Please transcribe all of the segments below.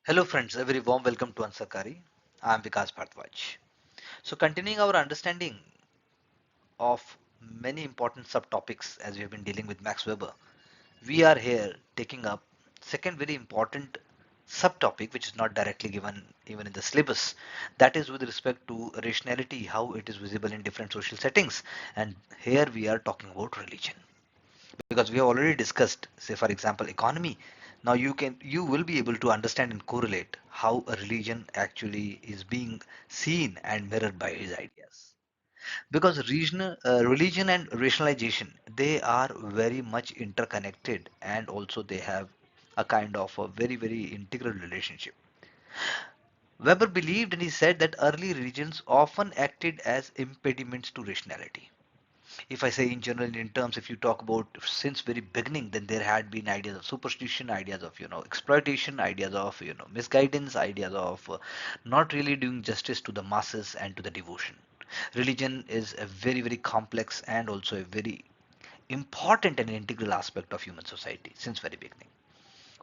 Hello friends, a very warm welcome to Ansakari. I am Vikas Bhardwaj. So continuing our understanding of many important subtopics as we have been dealing with Max Weber, we are here taking up second very important subtopic which is not directly given even in the syllabus, that is with respect to rationality, how it is visible in different social settings, and here we are talking about religion because we have already discussed, say for example, economy. Now you will be able to understand and correlate how a religion actually is being seen and mirrored by his ideas, because religion and rationalization, they are very much interconnected, and also they have a kind of a very integral relationship. Weber believed, and he said that early religions often acted as impediments to rationality. If I say in general in terms, if you talk about since very beginning, then there had been ideas of superstition, ideas of exploitation, ideas of misguidance, ideas of not really doing justice to the masses and to the devotion. Religion is a very complex and also a very important and integral aspect of human society since very beginning.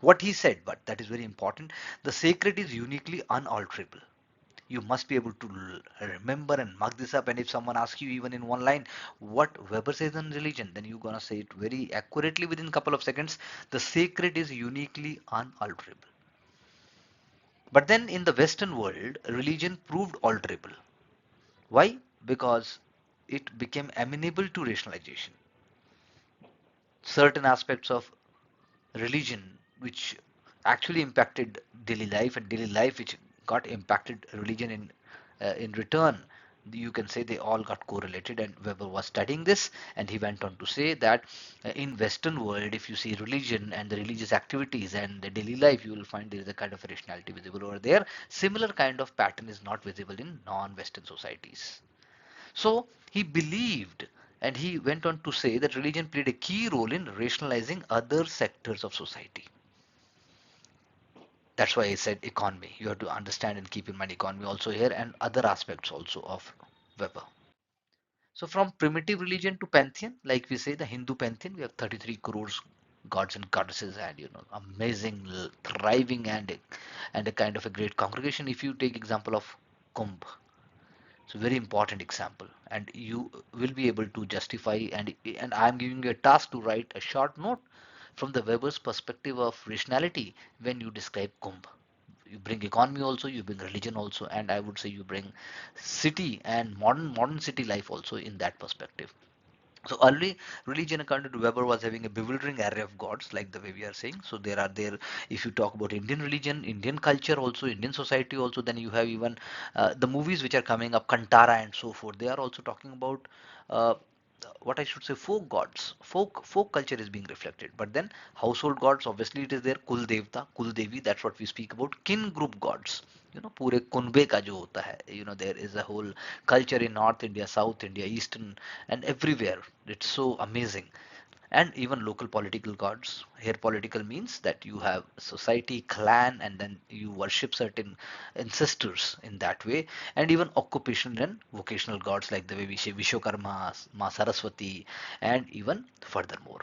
What he said, but that is very important, the sacred is uniquely unalterable. You must be able to remember and mark this up, and if someone asks you even in one line what Weber says on religion, then you're gonna say it very accurately within a couple of seconds. The sacred is uniquely unalterable. But then in the Western world, religion proved alterable. Why? Because it became amenable to rationalization. Certain aspects of religion which actually impacted daily life, and daily life which got impacted religion in return, you can say they all got correlated, and Weber was studying this, and he went on to say that in Western world, if you see religion and the religious activities and the daily life, you will find there is a kind of rationality visible over there. Similar kind of pattern is not visible in non-Western societies. So he believed, and he went on to say that religion played a key role in rationalizing other sectors of society. That's why I said economy. You have to understand and keep in mind economy also here, and other aspects also of Weber. So from primitive religion to pantheon, like we say the Hindu pantheon, we have 33 crores gods and goddesses, and amazing, thriving, and a kind of a great congregation. If you take example of Kumbh, it's a very important example, and you will be able to justify, and I'm giving you a task to write a short note from the Weber's perspective of rationality when you describe Kumbh. You bring economy also, you bring religion also, and I would say you bring city and modern city life also in that perspective. So early religion according to Weber was having a bewildering array of gods, like the way we are saying. So there, if you talk about Indian religion, Indian culture also, Indian society also, then you have even the movies which are coming up, Kantara and so forth. They are also talking about uh, what I should say, folk gods. Folk culture is being reflected. But then household gods, obviously it is there, Kul Devta, Kul Devi, that's what we speak about. Kin group gods. पूरे कुनबे का जो होता है, there is a whole culture in North India, South India, Eastern, and everywhere. It's so amazing. And even local political gods. Here, political means that you have society, clan, and then you worship certain ancestors in that way. And even occupational and vocational gods, like the way we say Vishwakarma, Ma Saraswati, and even furthermore.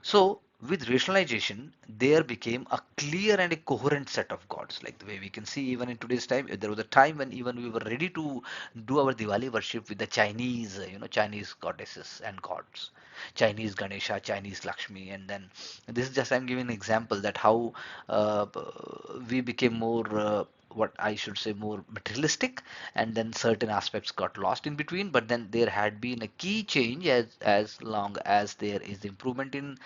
So, with rationalization, there became a clear and a coherent set of gods. Like the way we can see even in today's time, there was a time when even we were ready to do our Diwali worship with the Chinese, Chinese goddesses and gods. Chinese Ganesha, Chinese Lakshmi, and then this is just I'm giving an example that how uh, we became more what I should say more materialistic, and then certain aspects got lost in between. But then there had been a key change as long as there is improvement in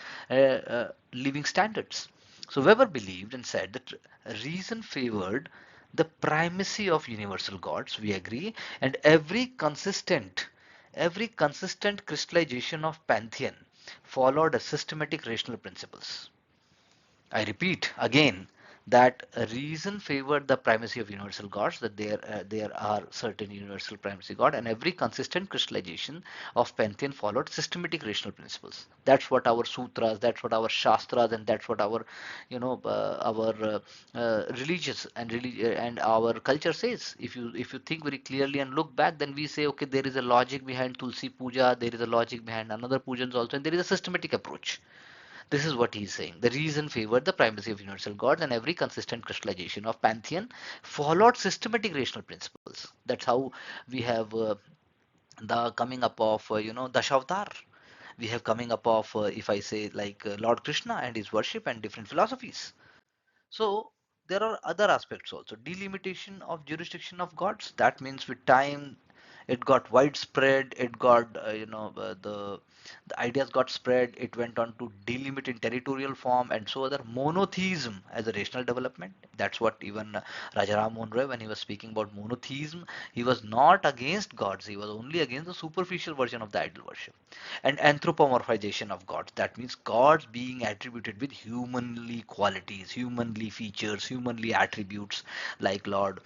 living standards. So Weber believed and said that reason favored the primacy of universal gods. We agree, and every consistent crystallization of pantheon followed a systematic rational principles. I repeat again that reason favored the primacy of universal gods, that there are certain universal primacy god, and every consistent crystallization of pantheon followed systematic rational principles. That's what our sutras, that's what our shastras, and that's what our religious and our culture says. If you think very clearly and look back, then we say okay, there is a logic behind Tulsi Puja, there is a logic behind another pujas also, and there is a systematic approach. This is what he's saying. The reason favored the primacy of universal gods, and every consistent crystallization of Pantheon followed systematic rational principles. That's how we have the coming up of Dashavatar. We have coming up of if I say like Lord Krishna and his worship and different philosophies. So there are other aspects also. Delimitation of jurisdiction of gods. That means with time, it got widespread. It got the ideas got spread. It went on to delimit in territorial form and so other monotheism as a rational development. That's what even Rajaram Mohan Roy, when he was speaking about monotheism, he was not against gods. He was only against the superficial version of the idol worship. And anthropomorphization of gods. That means gods being attributed with humanly qualities, humanly features, humanly attributes, like Lord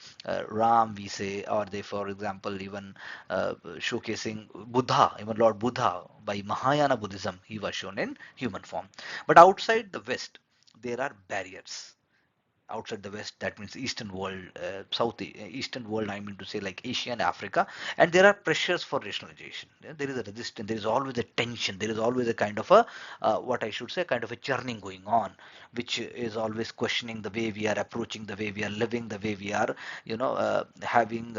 Ram, we say, or they, for example, even showcasing Buddha, even Lord Buddha by Mahayana Buddhism, he was shown in human form. But outside the West, there are barriers outside the west, that means eastern world, eastern world, I mean to say, like Asia and Africa, and there are pressures for rationalization. Yeah, there is a resistance, there is always a tension, there is always a kind of a what I should say, kind of a churning going on, which is always questioning the way we are approaching, the way we are living, the way we are having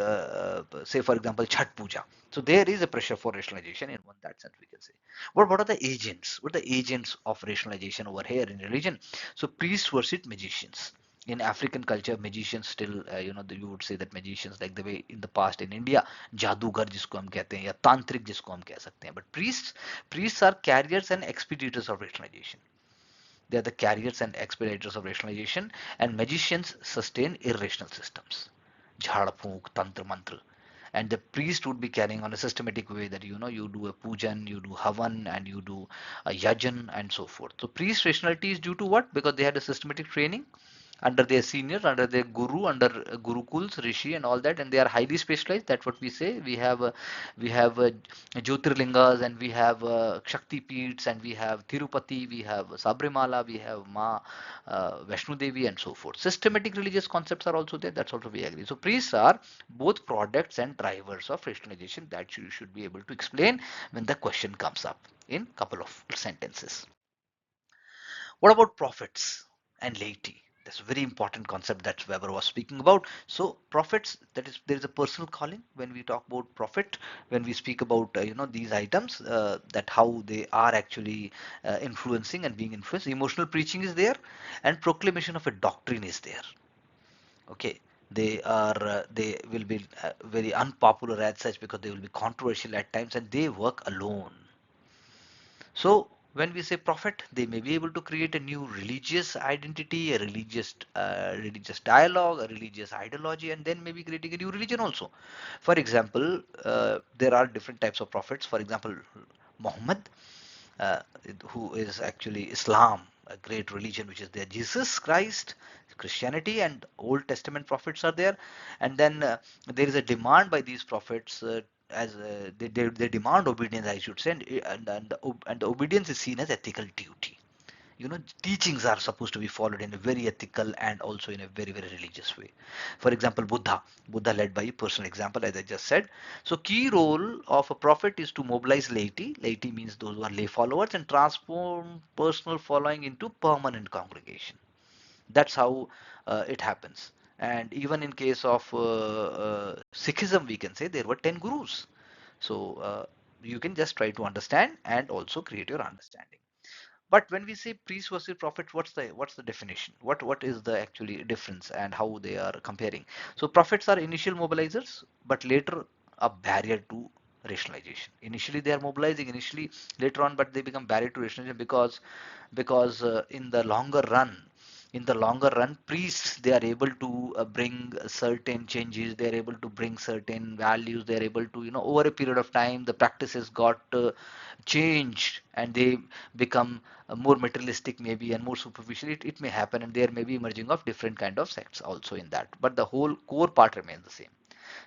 say for example Chhat Puja. So there is a pressure for rationalization in one that sense, we can say. What are the agents? What are the agents of rationalization over here in religion? So priests versus magicians. In African culture, magicians still, you would say that magicians, like the way in the past in India, जादूगर जिसको हम कहते हैं या तांत्रिक जिसको हम कह सकते हैं, but priests are carriers and expeditors of rationalization. They are the carriers and expeditors of rationalization, and magicians sustain irrational systems, jhad phunk, tantra mantra. And the priest would be carrying on a systematic way that you do a pujan, you do havan, and you do a yajan and so forth. So priest rationality is due to what? Because they had a systematic training under their seniors, under their guru, under gurukuls, rishi, and all that, and they are highly specialized. That's what we say. We have Jyotirlingas, and we have Shakti Peeths, and we have Tirupati, we have Sabrimala, we have Ma Vaishno Devi, and so forth. Systematic religious concepts are also there. That's also we agree. So priests are both products and drivers of rationalization. That you should be able to explain when the question comes up in couple of sentences. What about prophets and laity? That's a very important concept that Weber was speaking about. So prophets, that is, there is a personal calling when we talk about prophet. When we speak about these items, that how they are actually influencing and being influenced. Emotional preaching is there, and proclamation of a doctrine is there. Okay, they will be very unpopular as such because they will be controversial at times, and they work alone. So when we say prophet, they may be able to create a new religious identity, a religious dialogue, a religious ideology, and then maybe creating a new religion also. For example, there are different types of prophets. For example, Muhammad, uh, who is actually Islam, a great religion which is there. Jesus Christ, Christianity, and Old Testament prophets are there. And then there is a demand by these prophets as they demand obedience, I should say, and the obedience is seen as ethical duty. Teachings are supposed to be followed in a very ethical and also in a very very religious way. For example, Buddha led by a personal example, as I just said. So key role of a prophet is to mobilize laity means those who are lay followers, and transform personal following into permanent congregation. That's how it happens. And even in case of Sikhism, we can say there were 10 gurus. So you can just try to understand and also create your understanding. But when we say priest versus prophet, what's the definition? What is the actually difference and how they are comparing? So prophets are initial mobilizers, but later a barrier to rationalization. Initially they are mobilizing initially, later on, but they become barrier to rationalization because in the longer run, priests, they are able to bring certain changes, they are able to bring certain values, they are able to, over a period of time the practices got changed, and they become more materialistic maybe and more superficial. It may happen, and there may be emerging of different kind of sects also in that, but the whole core part remains the same.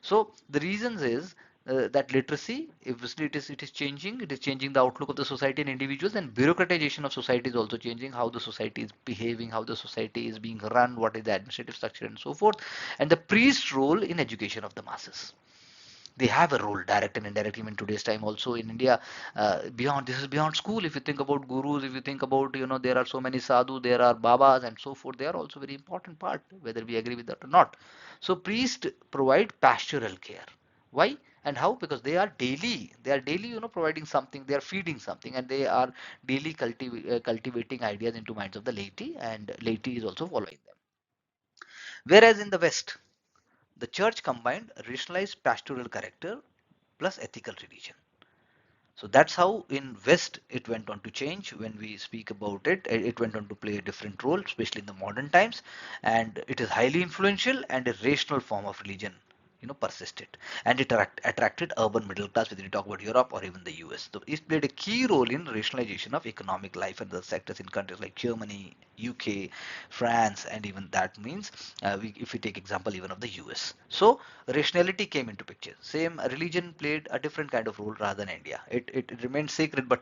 So the reasons is that literacy, obviously it is changing the outlook of the society and individuals, and bureaucratization of society is also changing how the society is behaving, how the society is being run, what is the administrative structure and so forth, and the priest role in education of the masses. They have a role, direct and indirect, even today's time also in India. Beyond this is beyond school. If you think about gurus, if you think about, there are so many sadhu, there are babas and so forth. They are also very important part, whether we agree with that or not. So priests provide pastoral care. Why and how? Because they are daily, providing something. They are feeding something, and they are daily cultivating ideas into minds of the laity, and laity is also following them. Whereas in the West, the church combined rationalized pastoral character plus ethical religion. So that's how in West it went on to change. When we speak about it, it went on to play a different role, especially in the modern times, and it is highly influential and a rational form of religion. Persisted, and it attracted urban middle class, whether you talk about Europe or even the US. So it played a key role in rationalization of economic life and the sectors in countries like Germany, UK, France, and even that means, if we take example even of the US. So rationality came into picture. Same religion played a different kind of role rather than India. It remained sacred, but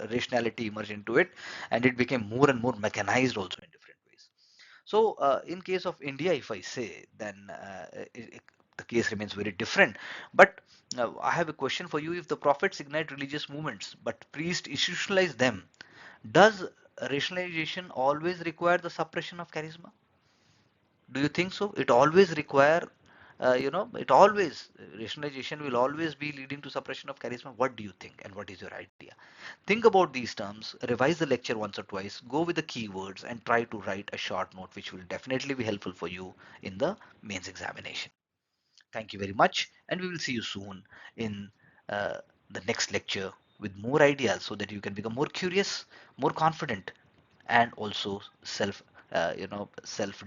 rationality emerged into it, and it became more and more mechanized also in different ways. So, in case of India, if I say, then the case remains very different. But I have a question for you. If the prophets ignite religious movements, but priests institutionalize them, does rationalization always require the suppression of charisma? Do you think so? It always require, it always, rationalization will always be leading to suppression of charisma. What do you think, and what is your idea? Think about these terms, revise the lecture once or twice, go with the keywords, and try to write a short note, which will definitely be helpful for you in the mains examination. Thank you very much, and we will see you soon in the next lecture with more ideas so that you can become more curious, more confident, and also self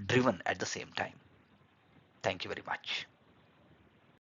driven at the same time. Thank you very much.